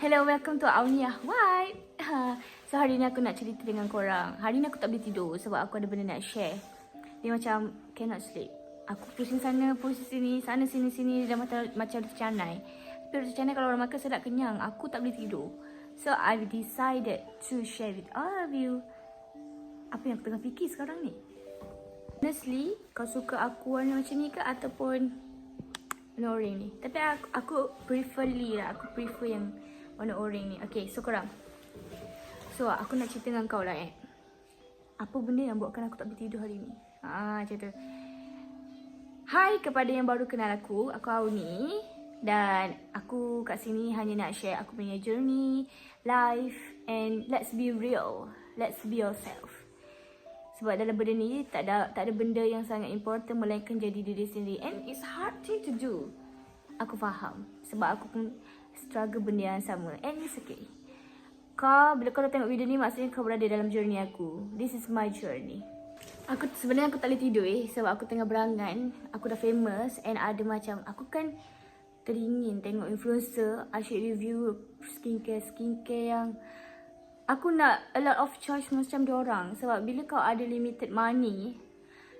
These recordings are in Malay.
Hello, welcome to Aunia White. So hari ni aku nak cerita dengan korang. Hari ni aku tak boleh tidur sebab aku ada benda nak share. Dia macam cannot sleep. Aku pusing sana, pusing sini, sana sini dan macam tercanai. Tapi tercanai kalau orang makan saya tak kenyang. Aku tak boleh tidur. So I've decided to share with all of you apa yang aku tengah fikir sekarang ni. Honestly, kau suka aku warna macam ni ke ataupun warna orange ni? Tapi aku prefer yang warna orange ni. Okay, so korang. So, aku nak cerita dengan kau lah apa benda yang buatkan aku tak boleh tidur hari ni? Macam tu. Hai kepada yang baru kenal aku Auni. Dan aku kat sini hanya nak share aku punya journey, life and let's be real. Let's be yourself. Sebab dalam benda ni tak ada benda yang sangat important melainkan jadi diri sendiri. And it's hard thing to do. Aku faham. Sebab aku pun struggle benda yang sama. And it's okay. Bila kau dah tengok video ni, maksudnya kau berada dalam journey aku. This is my journey. Sebenarnya aku tak boleh tidur sebab aku tengah berangan. Aku dah famous and ada macam, aku kan teringin tengok influencer asyik review skincare yang aku nak a lot of choice macam diorang. Sebab bila kau ada limited money,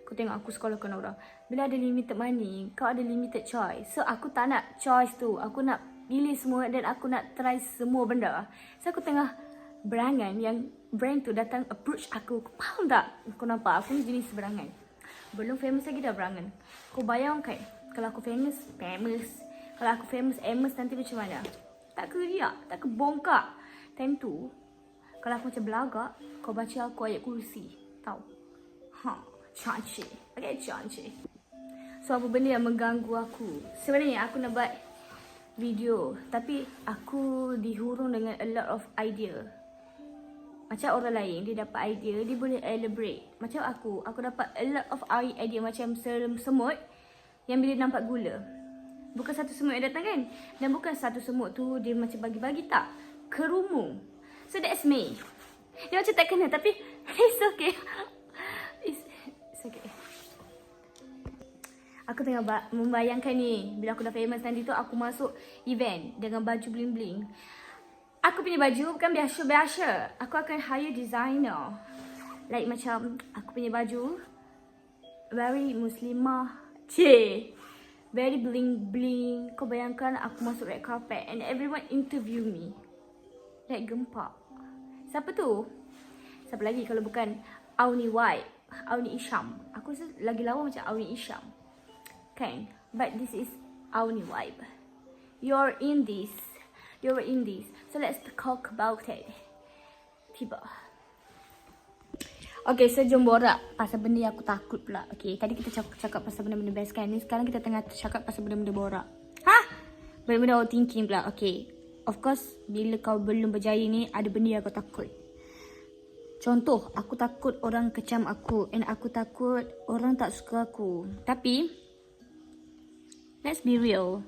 kau tengok aku sekolahkan orang. Bila ada limited money, kau ada limited choice. So aku tak nak choice tu. Aku nak pilih semua dan aku nak try semua benda. So aku tengah berangan yang brand tu datang approach aku. Kau faham tak? Kau nampak aku ni jenis berangan. Belum famous lagi dah berangan. Kau bayangkan kalau aku famous. Kalau aku famous nanti macam mana? Tak ke riak, tak ke bongkak. Time tu kalau aku macam belagak, kau baca aku ayat kursi. Tahu? Cantik. Okay, cantik. So apa benda yang mengganggu aku? Sebenarnya aku nak buat video, tapi aku dihurung dengan a lot of idea. Macam orang lain, dia dapat idea, dia boleh elaborate. Macam aku dapat a lot of idea macam semut yang bila nampak gula. Bukan satu semut yang datang kan? Dan bukan satu semut tu dia macam bagi-bagi, tak. Kerumu. So that's me. Dia macam tak kena tapi it's okay. It's okay. Aku tengah membayangkan ni, bila aku dah famous nanti tu aku masuk event dengan baju bling-bling. Aku punya baju bukan biasa-biasa. Aku akan hire designer. Like macam aku punya baju very muslimah. Very bling-bling. Kau bayangkan aku masuk red carpet and everyone interview me. Like gempak. Siapa tu? Siapa lagi kalau bukan Auni White, Auni Isham. Aku rasa lagi lawa macam Auni Isham. Kan? But this is Auni Vibe. You're in this. So let's talk about it. Tiba. Okay, so jom borak pasal benda yang aku takut pula. Okay, tadi kita cakap pasal benda-benda best kan. Ni sekarang kita tengah cakap pasal benda-benda borak. Benda-benda overthinking pula. Okay. Of course, bila kau belum berjaya ni, ada benda yang kau takut. Contoh, aku takut orang kecam aku. And aku takut orang tak suka aku. Tapi let's be real.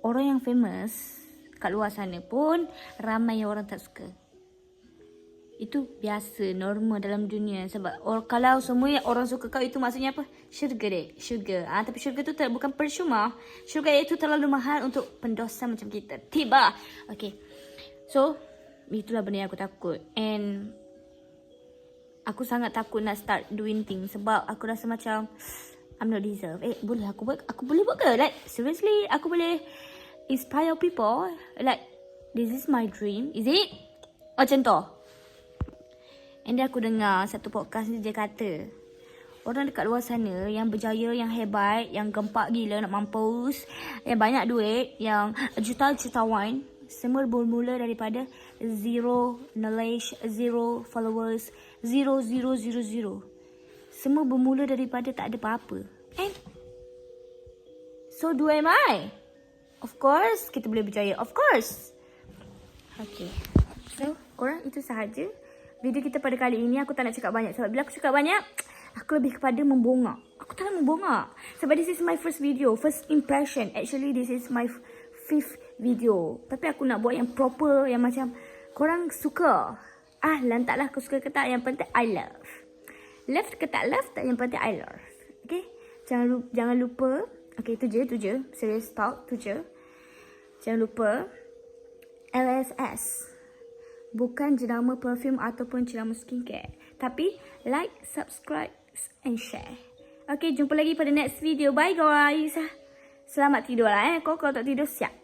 Orang yang famous kat luar sana pun ramai yang orang tak suka. Itu biasa, normal dalam dunia. Sebab kalau semua yang orang suka kau itu maksudnya apa? Syurga dek. Syurga. Tapi syurga tu bukan percuma. Syurga itu terlalu mahal untuk pendosa macam kita. Tiba. Okay. So, itulah benda yang aku takut. And aku sangat takut nak start doing things. Sebab aku rasa macam I'm not deserve. Boleh aku boleh buat ke? Like, seriously, aku boleh inspire people. Like, this is my dream. Is it? Macam tu. And then aku dengar satu podcast ni, dia kata orang dekat luar sana yang berjaya, yang hebat, yang gempak gila nak mampus, yang banyak duit, yang jutawan, semua bermula daripada zero knowledge, zero followers, zero. Semua bermula daripada tak ada apa-apa. And so do am I. Of course kita boleh berjaya. Of course. Okay. So korang, itu sahaja video kita pada kali ini. Aku tak nak cakap banyak. Sebab bila aku cakap banyak, aku lebih kepada membongak. Aku tak nak membongak. Sebab this is my first video. First impression. Actually this is my fifth video. Tapi aku nak buat yang proper. Yang macam korang suka. Lantaklah aku suka ke tak. Yang penting I love. Love ke tak love, tak, yang penting I love. Okay. Jangan lupa. Okay, tu je. Serious talk, tu je. Jangan lupa LSS. Bukan jenama perfume ataupun jenama skincare. Tapi like, subscribe and share. Okay, jumpa lagi pada next video. Bye guys. Selamat tidur lah. Kau kalau tak tidur siap.